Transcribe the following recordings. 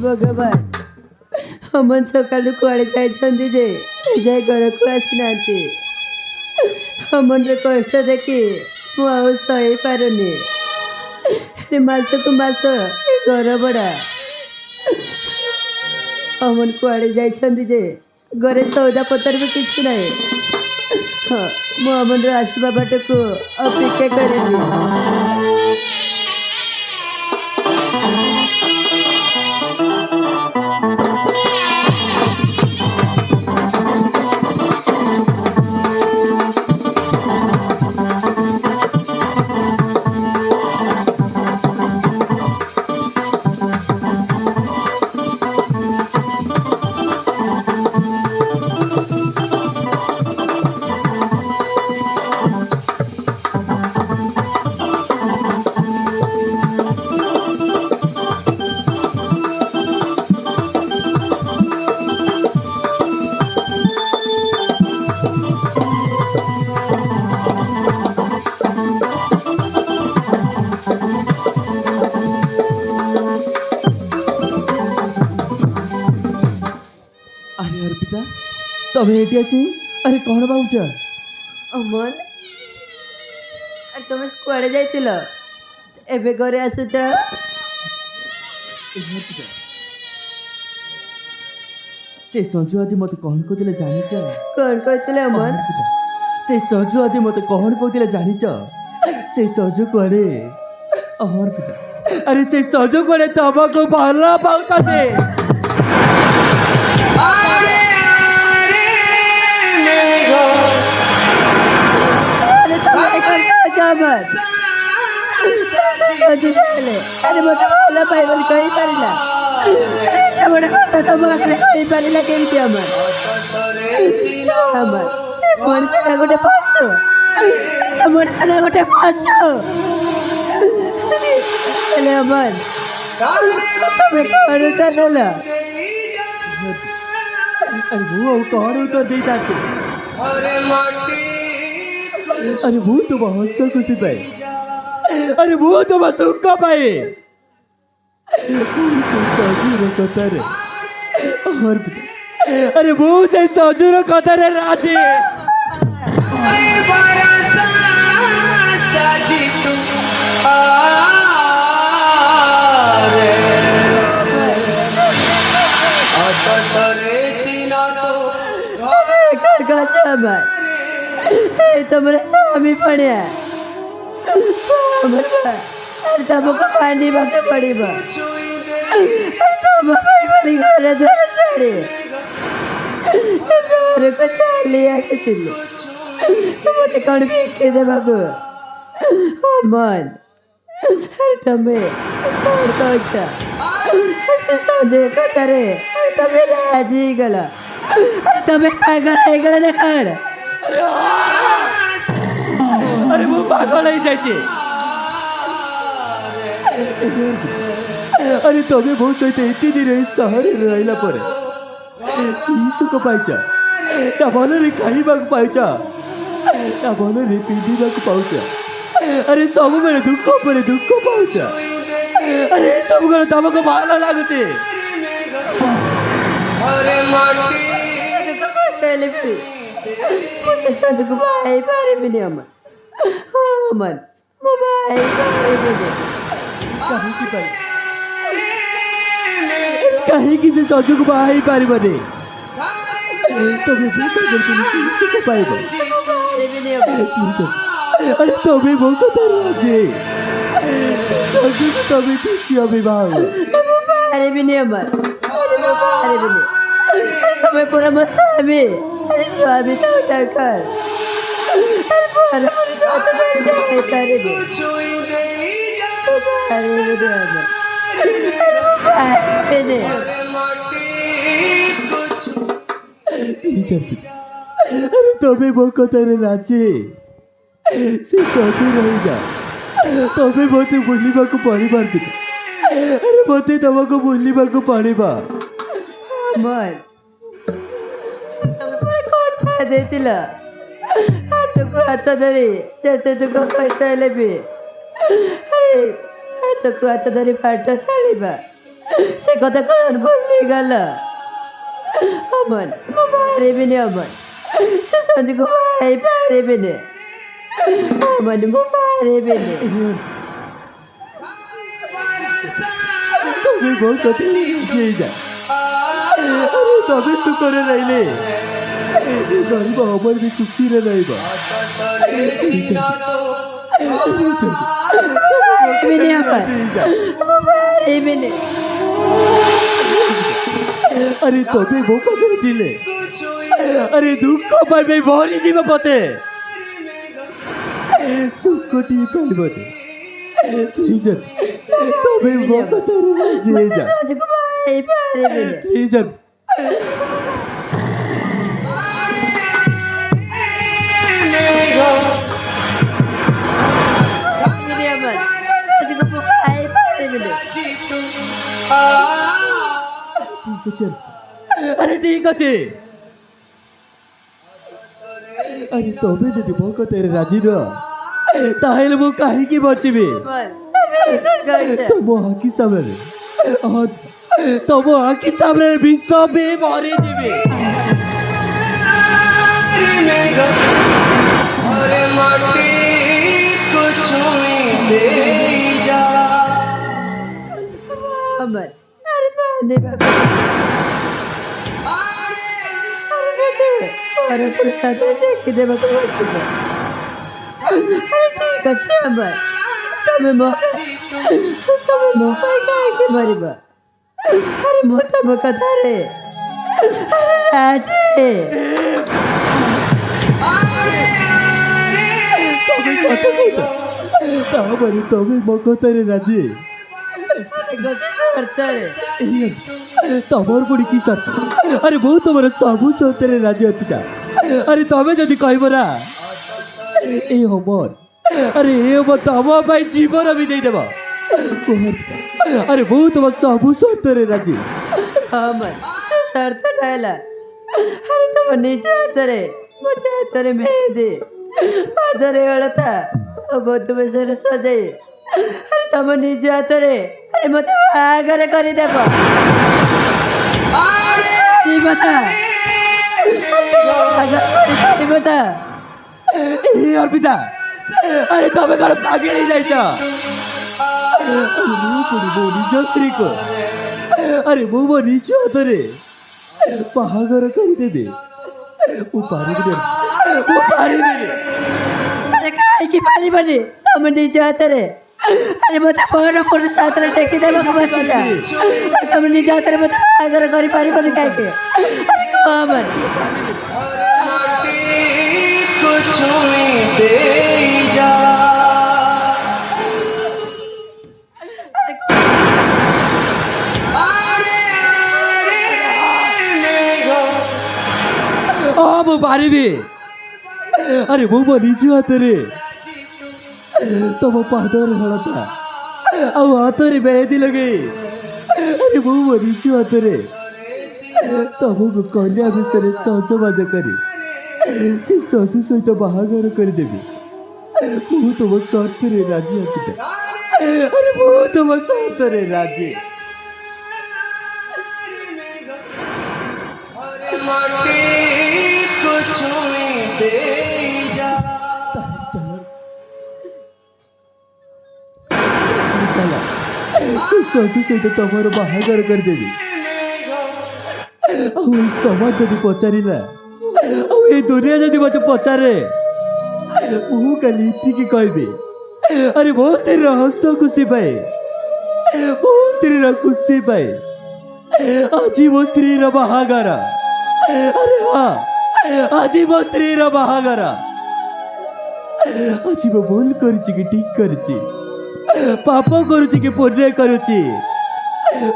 भगवान अमन सकाळୁ कुआड़े जाइछंदी जे जाय घर को आसी नांती अमन रे कष्ट देखी मु आउ सही पारुनी मास को मास घर बड़ा अमन कुआड़े जाइछंदी जे घरे सौदा पतर भी किसी ना हाँ मु अमन रे आसवा बाट को अपेक्षा करेबी। अरे अर्पिता तमें एटी आसी अरे कौन भावुच अमन तुम कुआड़े जाइतिल एबे घरे आसुच से संजू आदि मत कौन कहते जानिच कौन कहते अमन से संजू आदि मत कौन कहते जानिच से संजू कुआड़े अमर पिता अरे से संजू कुआड़े तमको भल पाता अरे मत भल पाइबल कही पारिला बड़े कथा तो आखिर कही पारिला केमती अमन अमन मଣିଷ ନା ଗୋଟେ ପାଛ ମଣିଷ ନା ଗୋଟେ ପାଛ ହେଲେ ଅମନ ତମେ କଣ ଉତ୍ତର ଦେଲ? अरे वो कौन उत्तर देता तू अरे वो तो बहुत सा खुशी पाए अरे वो तो बस सुख पाए सजूर कतर और अरे वो से सजूर कतर राजी तुम्हारे स्वामी पड़िया अरे तुमको पानी बाके पड़ेगा तुम भाई घर द्वार छाड़े घर को चली आसीथिलु तो मत कौन भेटे देवाको अमन अरे तुम्हें कौन कह संजय कथारे तुम्हें राजी गला अरे तुम्हें पागल है गला ना कौन अरे वो पागल ही जाइए अरे तमें बहुत सहित एति दिन सहर रहा पर सुख पाइच ना भल खाइबा पाइच ना भल पिंधा पाच अरे सब बेले दुख पर दुख पाच अरे सब बेले तुमको भल लगुचे को भाई पारिबिनी अमन अमन मो भाई पारिबिनी कहीं से सजु को बाहर पारिबने सुख पाइब अरे तमें मो कथा राजे सजु को तमें तृतीय विवाह पारिबिनी अमन पारिबिनी तुम्हें पूरा मो स्वामी अरे स्वामी तो कर अरे पूरा पूरी तो कर पारिबी पारिबिनी अमन पारिबिनी अरे तमें मो कथा राजे से सजु रही जा तमें मत बुलवा को पड़वा अरे मत तुमको बुलवा को पड़वा अमन तुम कथा देतिल हाथ को ହାତ ଧରି ଯେତେ ଦୁଃଖ କଷ୍ଟ ହେଲେ ବି ଆରେ ହାତକୁ ହାତ ଧରି ପାଠ ଛାଡ଼ିବା ସେ କଥା କ'ଣ ଭୁଲିଗଲ? ଅମନ ମୁଁ ପାରିବିନି ଅମନ, ସେ ସଞ୍ଜକୁ ପାଇ ପାରିବିନି ଅମନ, ମୁଁ ପାରିବିନି। তুমি বউ কথা রাজি যা। আরে তবে সুখরে রইলে গরিব অমর বি খুশিরে রইব। ପାରିବିନି ଅମନ, ମୁଁ ପାରିବିନି। আরে তবে বউ পাখে দিলে আরে দুঃখ পাইবে ভরি যাব পথে সুখটি পাইবনে। প্লিজন তবে বউ কথা রাজি যা। ସଞ୍ଜକୁ ପାଇ ପାରିବିନି। প্লিজন ପାରିବିନି ଅମନ, ସଞ୍ଜକୁ ମୁଁ ପାଇ ପାରିବିନି। ঠিক আছে আরে ঠিক আছে আরে তবে যদি বউ কথা রাজি নয় তাহলে ମୁଁ କାହିଁକି ବଞ୍ଚିବି? ତମ ଆଖି ସାମ୍ନାରେ ତମ ଆଖି ସାମ୍ନାରେ ବିଷ ବି ମରିଯିବି। ଅମନ ଆରେ ମାନିବାକୁ ପର ପୁରୁଷାତରେ ଦେଖିଦେବାକୁ ବସିଛ। ଠିକ ଅଛି ଅମନ, ତମେ ମୋ ପାଇଁ କାହିଁକି ମରିବ? ଆରେ ମୁଁ ତମ କଥାରେ ରାଜି। ତମେ କଥା କହୁଛ ତାପରେ ତମେ ମୋ କଥାରେ ରାଜି? ଗୋଟେ ସର୍ତ୍ତରେ। ତମର ପୁଣି କି ସର୍ତ୍ତ? ଆରେ ମୁଁ ତମର ସବୁ ସର୍ତ୍ତରେ ରାଜି ଅର୍ପିତା। ଆରେ ତମେ ଯଦି କହିବ ନା এই অমর আরে এ অমর তম পাই জীবন আমি ଦେଇଦେବ। আরে ମୁଁ ତମ ସବୁ ସର୍ତ୍ତରେ ରାଜି। ଅମନ ସେ ସର୍ତ୍ତଟା ହେଲା ଆରେ ତମ ନିଜ ହାତରେ ମୋତେ ହାତରେ ମେହେନ୍ଦି ପାଦରେ ଅଳତା ଆଉ ବଧୁ ବେଶରେ ସଜେଇ ଆରେ ତମ ନିଜ ହାତରେ ଆରେ ମୋତେ ବାହାଘର କରିଦେବ। ପାରିବ ତା? ବାହାଘର କରିପାରିବ ତା? এই অর্পিতা আরে তবে কারো পাগল হয়ে যাইছ? ମୁଁ ପୁଣି ମୋ ନିଜ ସ୍ତ୍ରୀକୁ ଆରେ ମୁଁ ମୋ ନିଜ ହାତରେ ବାହାଘର କରିଦେବି। ମୁଁ ପାରିବିନି, ମୁଁ ପାରିବିନି। ଆରେ କାହିଁକି ପାରିବନି? ତମ ନିଜ ହାତରେ ଆରେ ମୋତେ ପର ପୁରୁଷ ହାତରେ ଟେକିଦେବାକୁ ବସିଛ। ତମ ନିଜ ହାତରେ ମୋତେ ବାହାଘର କରିପାରିବନି କାହିଁକି? ଆରେ କମ ମୁଁ ପାରିବି। ଆରେ ମୁଁ ମୋ ନିଜ ହାତରେ ତମ ପାଦରେ ହଳତା ଆଉ ହାତରେ ମେହେନ୍ଦି ଲଗେଇ ଆରେ ମୁଁ ମୋ ନିଜ ହାତରେ ତମକୁ କନ୍ୟା ବିଷୟରେ ସଜବାଜ କରି ସେ ସଜ ସହିତ ବାହାଘର କରିଦେବି। ମୁଁ ତମ ସର୍ତ୍ତରେ ରାଜି ଅର୍ପିତା। ଆରେ ମୁଁ ତମ ସର୍ତ୍ତରେ ରାଜି। ସେ ସଜ ସହିତ ତମର ବାହାଘର କରିଦେବି। ଆଉ ଏ ସମାଜ ଯଦି ପଚାରିଲା ଆଉ ଏ ଦୁନିଆ ଯଦି ମତେ ପଚାରେ ମୁଁ କାଲି ଏତିକି କହିବି ଆରେ ମୋ ସ୍ତ୍ରୀର ହସ ଖୁସି ପାଏ, ମୋ ସ୍ତ୍ରୀର ଖୁସି ପାଏ ଆଜି ମୋ ସ୍ତ୍ରୀର ବାହାଘର। ଆରେ ହଁ ଆଜି ମୋ ସ୍ତ୍ରୀର ବାହାଘର। ଆଜି ମୁଁ ଭୁଲ କରିଛି କି ଠିକ କରିଛି, ପାପ କରୁଛି କି ପୁଣ୍ୟ କରୁଛି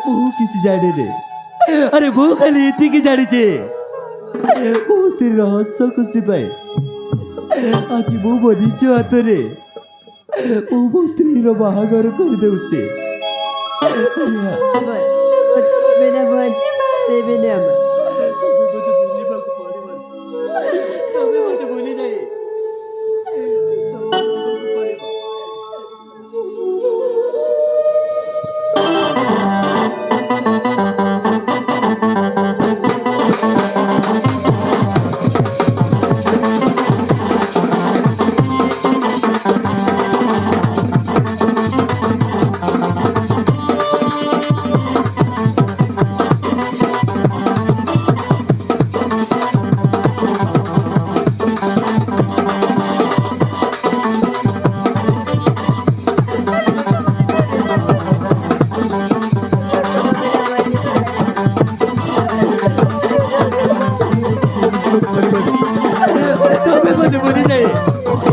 ମୁଁ କିଛି ଜାଣିନି। ଆରେ ମୁଁ ଖାଲି ଏତିକି ଜାଣିଛି ମୋ ସ୍ତ୍ରୀର ହସ ଖୁସି ପାଏ ଆଜି ମୁଁ ମୋ ନିଜ ହାତରେ ମୁଁ ମୋ ସ୍ତ୍ରୀର ବାହାଘର କରିଦେଉଛି। ବିନା ବଞ୍ଚି ପାରିବିନି ଅମନ। ତମେ ମୋତେ ଭୁଲିବାକୁ ପଡ଼ିବ, ତମେ ମୋତେ ଭୁଲି ଯାଇ रे